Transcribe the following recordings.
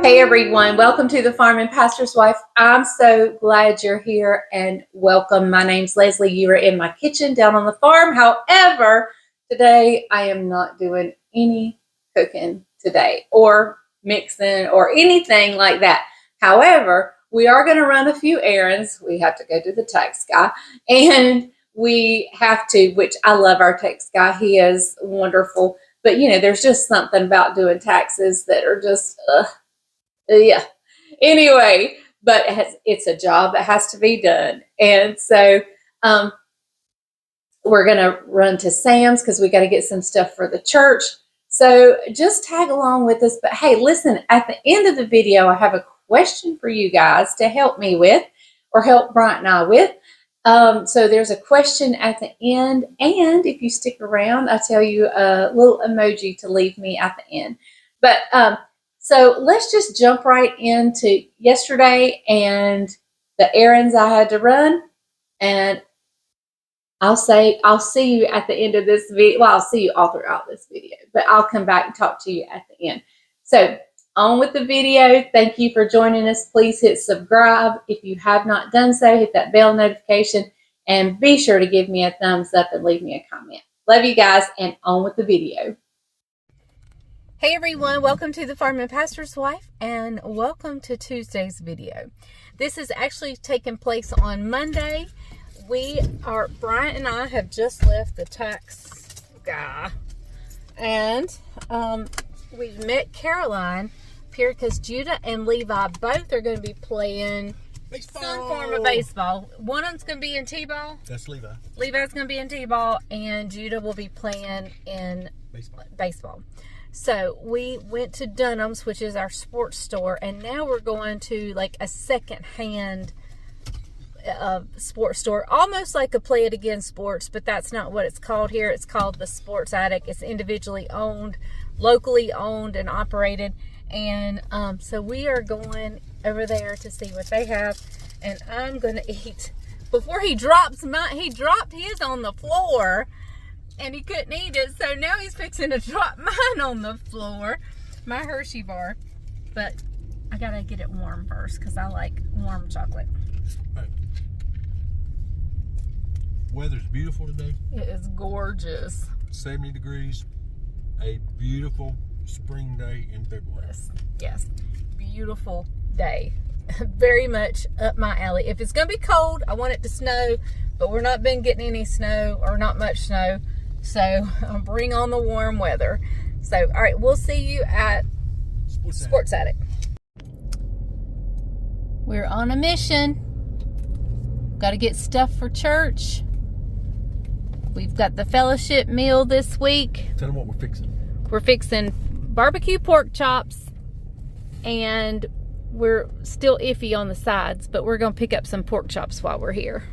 Hey everyone, welcome to the Farm and Pastor's Wife. I'm so glad you're here and welcome. My name's Leslie. You are in my kitchen down on the farm. However, today I am not doing any cooking today or mixing or anything like that. However, we are going to run a few errands. We have to go to the tax guy and we have to, which I love our tax guy. He is wonderful. But you know, there's just something about doing taxes that are just, yeah. Anyway, but it's a job that has to be done. And so we're going to run to Sam's because we got to get some stuff for the church. So just tag along with us. But hey, listen, at the end of the video, I have a question for you guys to help me with or help Bryant and I with. So there's a question at the end. And if you stick around, I'll tell you a little emoji to leave me at the end. But so let's just jump right into yesterday and the errands I had to run. And I'll see you at the end of this video. Well, I'll see you all throughout this video, but I'll come back and talk to you at the end. So on with the video. Thank you for joining us. Please hit subscribe. If you have not done so, hit that bell notification and be sure to give me a thumbs up and leave me a comment. Love you guys and on with the video. Hey everyone, welcome to the Farm and Pastor's Wife and welcome to Tuesday's video. This is actually taking place on Monday. Bryant and I have just left the tax guy and we've met Caroline here because Judah and Levi both are going to be playing baseball. Some form of baseball. One of them's going to be in T-ball. That's Levi. Levi's going to be in T-ball and Judah will be playing in baseball. So we went to Dunham's, which is our sports store, and now we're going to like a second-hand sports store, almost like a Play It Again Sports, but that's not what it's called here. It's called the Sports Attic. It's individually owned, locally owned and operated, and so we are going over there to see what they have, and I'm going to eat. Before he dropped his on the floor, and he couldn't eat it, so now he's fixing to drop mine on the floor, my Hershey bar. But I gotta get it warm first because I like warm chocolate. Right. Weather's beautiful today. It is gorgeous. 70 degrees. A beautiful spring day in February. Yes. Beautiful day. Very much up my alley. If it's gonna be cold, I want it to snow, but we're not been getting any snow or not much snow. So bring on the warm weather. So, all right, we'll see you at Sports Attic. We're on a mission. Got to get stuff for church. We've got the fellowship meal this week. Tell them what we're fixing. We're fixing barbecue pork chops, and we're still iffy on the sides, but we're going to pick up some pork chops while we're here.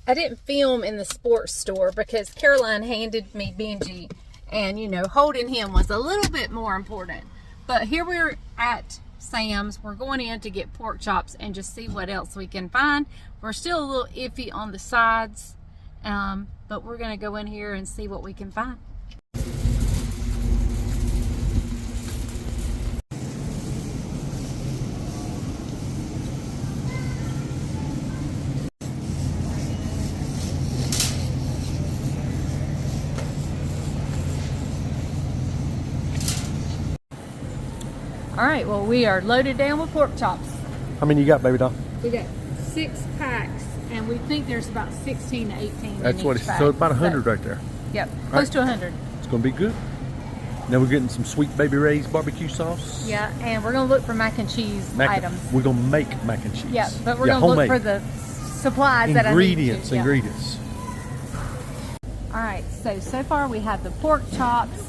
I didn't film in the sports store because Caroline handed me Benji and, you know, holding him was a little bit more important. But here we're at Sam's. We're going in to get pork chops and just see what else we can find. We're still a little iffy on the sides, but we're going to go in here and see what we can find. All right, well, we are loaded down with pork chops. How many you got, baby doll? We got 6 packs, and we think there's about 16 to 18 That's in what each it's, pack. so about 100 right there. Yep, close to 100. It's going to be good. Now we're getting some Sweet Baby Ray's barbecue sauce. Yeah, and we're going to look for mac and cheese items. We're going to make mac and cheese. Yeah, but we're going to look for the supplies that I need to. Ingredients. All right, so far we have the pork chops.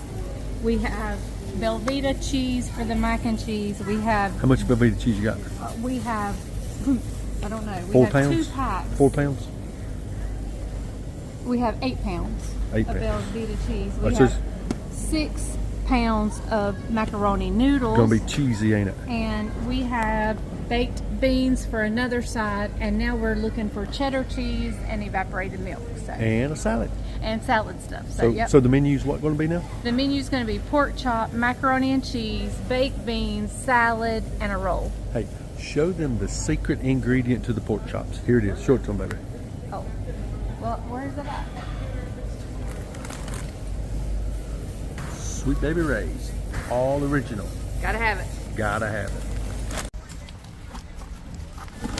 We have Velveeta cheese for the mac and cheese. We have... How much Velveeta cheese you got? We have, I don't know. We 4 have pounds? 2 packs. 4 pounds? We have 8 pounds 8 of pounds. Velveeta cheese. We What's have this? 6 pounds of macaroni noodles. Gonna be cheesy, ain't it? And we have baked beans for another side. And now we're looking for cheddar cheese and evaporated milk. So. And a salad. And salad stuff. So, yep. So the menu's what going to be now? The menu's going to be pork chop, macaroni and cheese, baked beans, salad, and a roll. Hey, show them the secret ingredient to the pork chops. Here it is. Show it to them, baby. Oh. Well, where's it at? Sweet Baby Ray's. All original. Gotta have it. Gotta have it.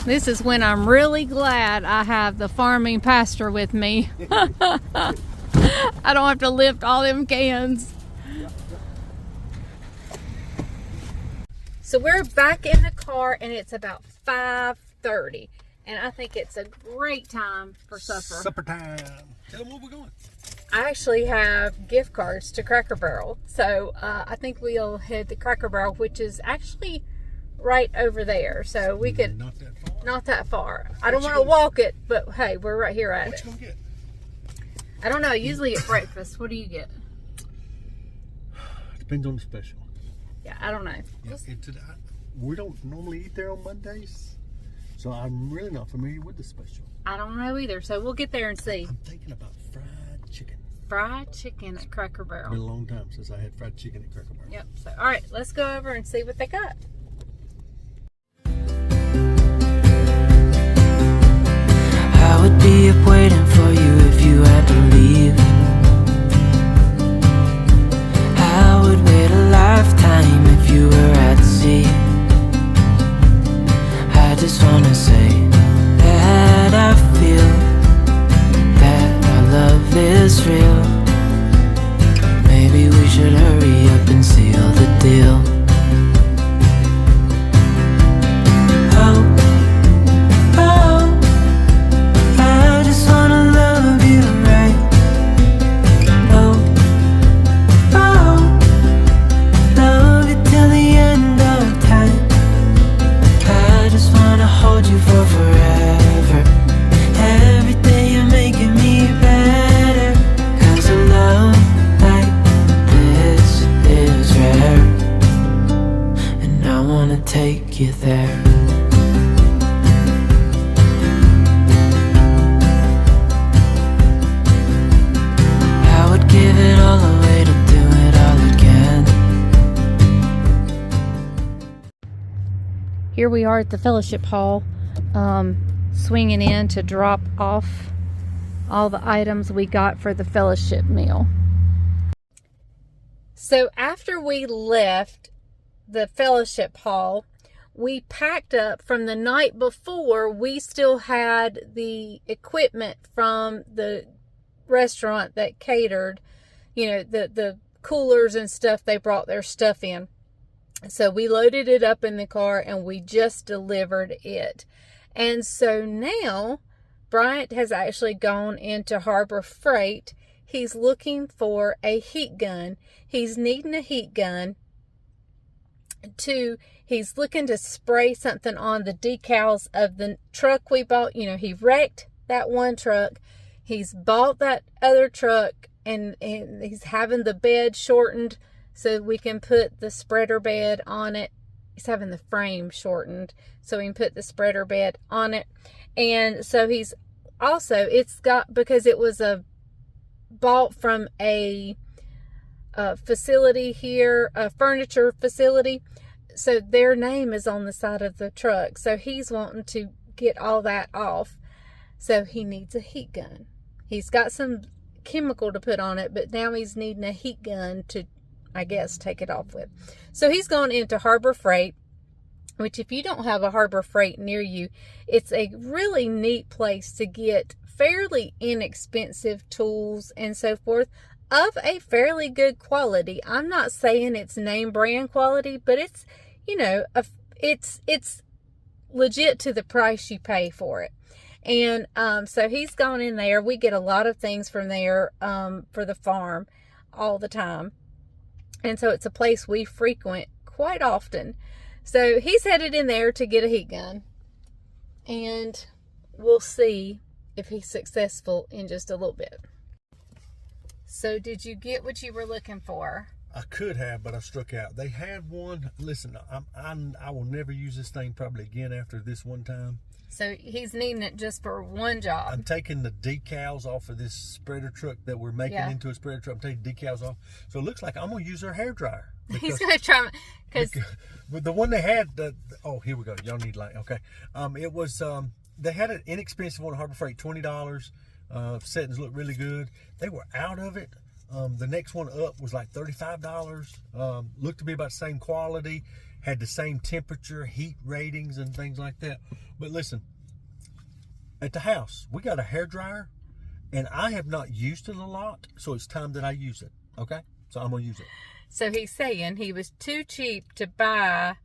This is when I'm really glad I have the farming pastor with me. I don't have to lift all them cans. So we're back in the car and it's about 5:30. And I think it's a great time for supper. Supper time. Tell them where we're going. I actually have gift cards to Cracker Barrel. So I think we'll head to Cracker Barrel, which is actually right over there. So we could... Not that far. Not that far. I don't want to walk it, but hey, we're right here at it. What you gonna get? I don't know. I usually get breakfast. What do you get? Depends on the special. Yeah, I don't know. Yeah, we don't normally eat there on Mondays, so I'm really not familiar with the special. I don't know either, so we'll get there and see. I'm thinking about fried chicken. Fried chicken at Cracker It's Barrel. been a long time since I had fried chicken at Cracker Barrel. Yep. So, all right, let's go over and see what they got. I would be up waiting for you if you had to leave. I would wait a lifetime if you were at sea. I just wanna say that I feel that our love is real. Maybe we should hurry up and seal the deal. Take you there. I would give it all away to do it all again. Here we are at the fellowship hall, swinging in to drop off all the items we got for the fellowship meal. So after we left the fellowship hall, we packed up. From the night before, we still had the equipment from the restaurant that catered, you know, the coolers and stuff. They brought their stuff in, so we loaded it up in the car and we just delivered it. And so now Bryant has actually gone into Harbor Freight. He's looking for a heat gun. He's needing a heat gun. He's looking to spray something on the decals of the truck we bought. You know, he wrecked that one truck. He's bought that other truck, and he's having the bed shortened so we can put the spreader bed on it. He's having the frame shortened so we can put the spreader bed on it. And so he's also, it's got, because it was bought from a facility here, a furniture facility, so their name is on the side of the truck. So he's wanting to get all that off. So he needs a heat gun. He's got some chemical to put on it, but now he's needing a heat gun to, I guess, take it off with. So he's gone into Harbor Freight, which, if you don't have a Harbor Freight near you, it's a really neat place to get fairly inexpensive tools and so forth of a fairly good quality. I'm not saying it's name brand quality, but it's, you know, it's legit to the price you pay for it. And so he's gone in there. We get a lot of things from there for the farm all the time. And so it's a place we frequent quite often. So he's headed in there to get a heat gun. And we'll see if he's successful in just a little bit. So did you get what you were looking for? I could have, but I struck out. They had one. Listen, I will never use this thing probably again after this one time. So he's needing it just for one job. I'm taking the decals off of this spreader truck that we're making into a spreader truck. I'm taking decals off. So it looks like I'm going to use their hairdryer. He's going to try, because the one they had, oh, here we go. Y'all need light. Okay. It was, they had an inexpensive one at Harbor Freight, $20. Settings look really good. They were out of it. The next one up was like $35. Looked to be about the same quality, had the same temperature, heat ratings, and things like that. But listen, at the house, we got a hairdryer, and I have not used it a lot, so it's time that I use it. Okay? So I'm going to use it. So he's saying he was too cheap to buy.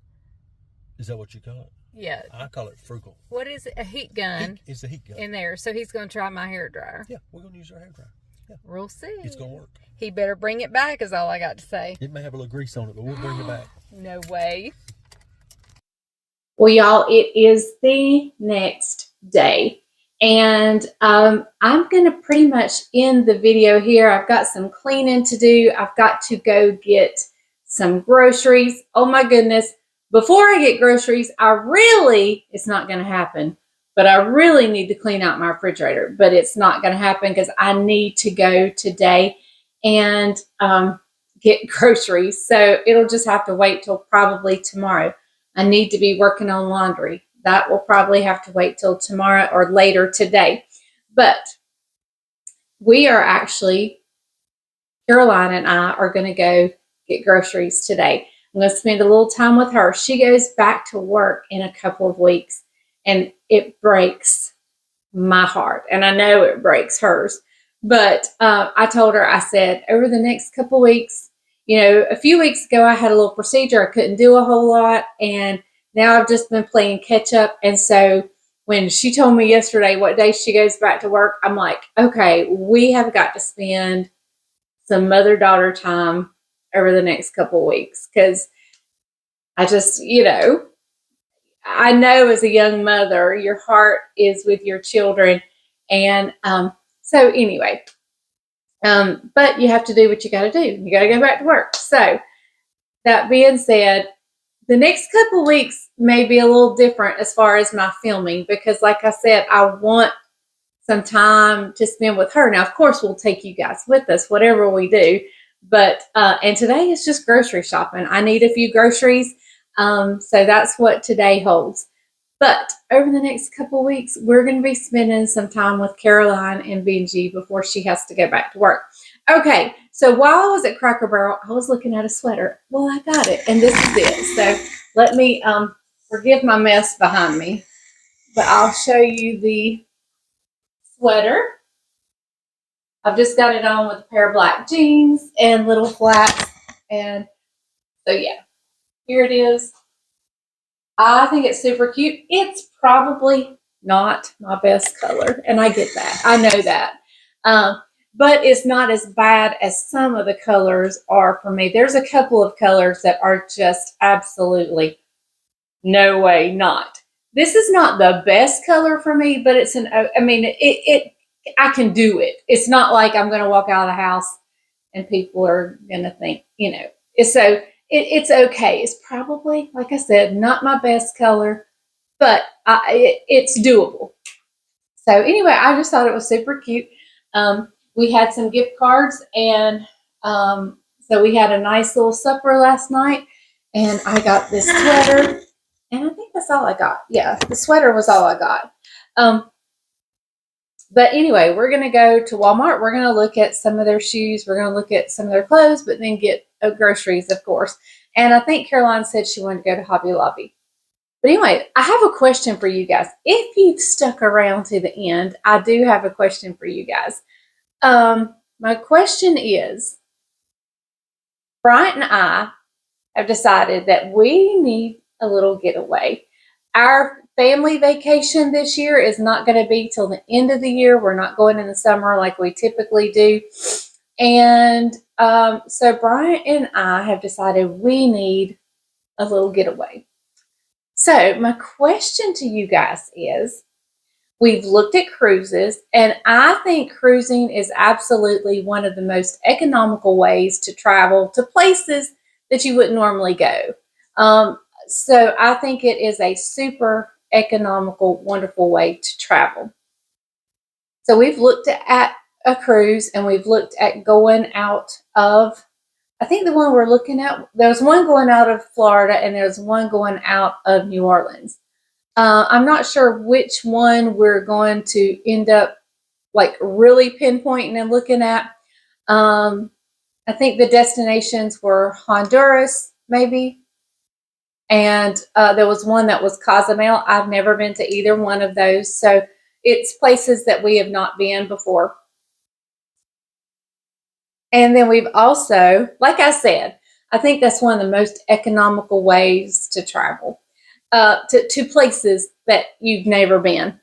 Is that what you call it? Yeah. I call it frugal. What is it? A heat gun. It's a heat gun. In there. So he's going to try my hairdryer. Yeah, we're going to use our hairdryer. Yeah. We'll see. It's going to work. He better bring it back is all I got to say. It may have a little grease on it, but we'll bring it back. No way. Well, y'all, it is the next day. And I'm going to pretty much end the video here. I've got some cleaning to do. I've got to go get some groceries. Oh, my goodness. Before I get groceries, it's not going to happen, but I really need to clean out my refrigerator. But it's not going to happen because I need to go today and get groceries. So it'll just have to wait till probably tomorrow. I need to be working on laundry. That will probably have to wait till tomorrow or later today. But we are actually, Caroline and I are going to go get groceries today. I'm going to spend a little time with her. She goes back to work in a couple of weeks, and it breaks my heart. And I know it breaks hers. But I told her, I said, over the next couple of weeks, you know, a few weeks ago, I had a little procedure. I couldn't do a whole lot. And now I've just been playing catch up. And so when she told me yesterday what day she goes back to work, I'm like, okay, we have got to spend some mother-daughter time over the next couple of weeks. Because I just, you know, I know as a young mother, your heart is with your children. And so anyway, but you have to do what you got to do. You got to go back to work. So that being said, the next couple of weeks may be a little different as far as my filming, because like I said, I want some time to spend with her. Now, of course, we'll take you guys with us, whatever we do. But, and today is just grocery shopping. I need a few groceries. So that's what today holds. But over the next couple of weeks, we're going to be spending some time with Caroline and Benji before she has to go back to work. Okay, so while I was at Cracker Barrel, I was looking at a sweater. Well, I got it, and this is it. So let me forgive my mess behind me, but I'll show you the sweater. I've just got it on with a pair of black jeans and little flats, and so yeah, here it is. I think it's super cute. It's probably not my best color, and I get that. I know that. But it's not as bad as some of the colors are for me. There's a couple of colors that are just absolutely no way not. This is not the best color for me, but it's I can do it. It's not like I'm going to walk out of the house and people are going to think, you know, so it's okay. It's probably, like I said, not my best color, but it's doable. So anyway, I just thought it was super cute. We had some gift cards, and so we had a nice little supper last night, and I got this sweater, and I think that's all I got. Yeah, the sweater was all I got. But anyway, we're going to go to Walmart. We're going to look at some of their shoes. We're going to look at some of their clothes, but then get groceries, of course. And I think Caroline said she wanted to go to Hobby Lobby. But anyway, I have a question for you guys. If you've stuck around to the end, I do have a question for you guys. My question is, Bryant and I have decided that we need a little getaway. Our family vacation this year is not going to be till the end of the year. We're not going in the summer like we typically do. And so Bryant and I have decided we need a little getaway. So my question to you guys is, we've looked at cruises, and I think cruising is absolutely one of the most economical ways to travel to places that you wouldn't normally go. So I think it is a super economical, wonderful way to travel. So we've looked at a cruise, and we've looked at going out of, I think the one we're looking at, there's one going out of Florida and there's one going out of New Orleans. I'm not sure which one we're going to end up like really pinpointing and looking at. I think the destinations were Honduras, maybe. And there was one that was Cozumel. I've never been to either one of those. So it's places that we have not been before. And then we've also, like I said, I think that's one of the most economical ways to travel, to places that you've never been.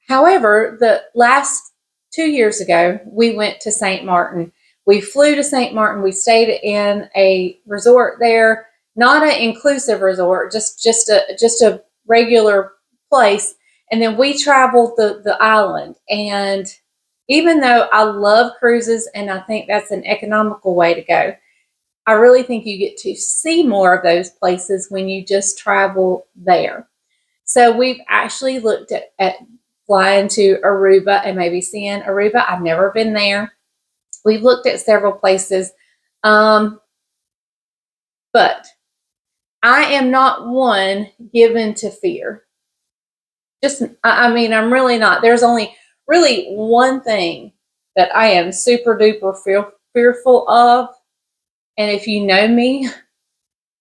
However, the last 2 years ago, we went to St. Martin. We flew to St. Martin. We stayed in a resort there, not an inclusive resort, just a regular place. And then we traveled the island. And even though I love cruises and I think that's an economical way to go, I really think you get to see more of those places when you just travel there. So we've actually looked at flying to Aruba and maybe seeing Aruba. I've never been there. We've looked at several places, but I am not one given to fear. I mean, I'm really not. There's only really one thing that I am super duper fearful of. And if you know me,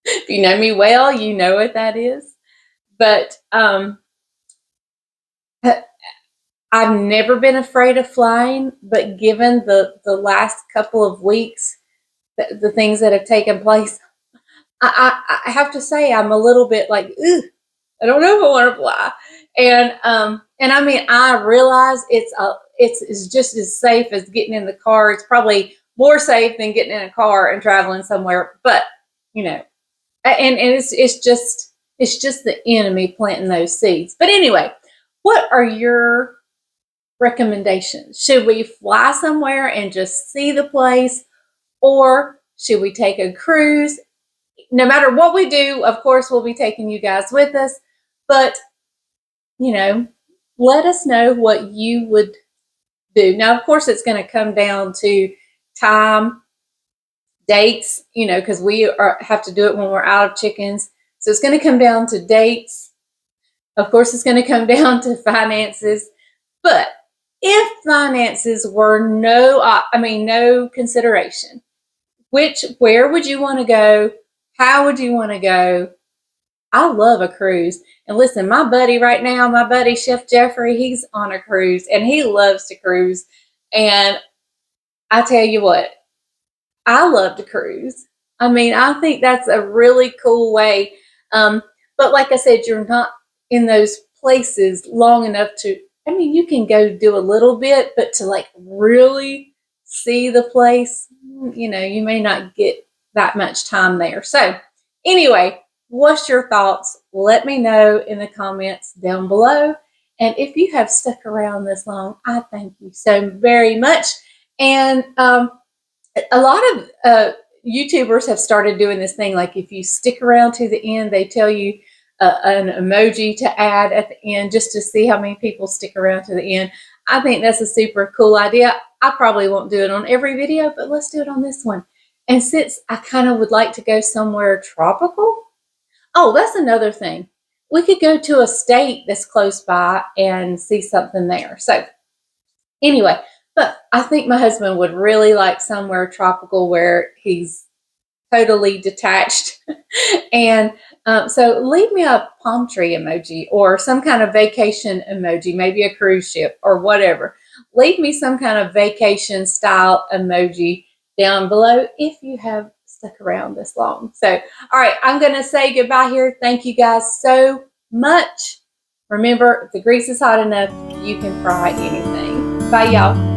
if you know me well, you know what that is. But I've never been afraid of flying, but given the last couple of weeks, the things that have taken place, I have to say I'm a little bit like, ugh, I don't know if I want to fly. And I mean, I realize it's just as safe as getting in the car. It's probably more safe than getting in a car and traveling somewhere. But you know, and it's just the enemy planting those seeds. But anyway, what are your recommendations? Should we fly somewhere and just see the place, or should we take a cruise? No matter what we do, of course, we'll be taking you guys with us, but you know, let us know what you would do. Now, of course, it's going to come down to time, dates, you know, because we have to do it when we're out of chickens. So it's going to come down to dates. Of course, it's going to come down to finances. But if finances were no consideration, where would you want to go? How would you want to go? I love a cruise. And listen, my buddy Chef Jeffrey, he's on a cruise and he loves to cruise. And I tell you what, I love to cruise. I mean, I think that's a really cool way. But like I said, you're not in those places long enough to, I mean, you can go do a little bit, but to like really see the place, you know, you may not get that much time there. So anyway, what's your thoughts? Let me know in the comments down below. And if you have stuck around this long, I thank you so very much. And a lot of YouTubers have started doing this thing. Like if you stick around to the end, they tell you an emoji to add at the end just to see how many people stick around to the end. I think that's a super cool idea. I probably won't do it on every video, but let's do it on this one. And since I kind of would like to go somewhere tropical, oh, that's another thing. We could go to a state that's close by and see something there. So anyway, but I think my husband would really like somewhere tropical where he's totally detached. And so leave me a palm tree emoji or some kind of vacation emoji, maybe a cruise ship or whatever. Leave me some kind of vacation style emoji down below if you have stuck around this long. So, all right, I'm going to say goodbye here. Thank you guys so much. Remember, if the grease is hot enough, you can fry anything. Bye, y'all.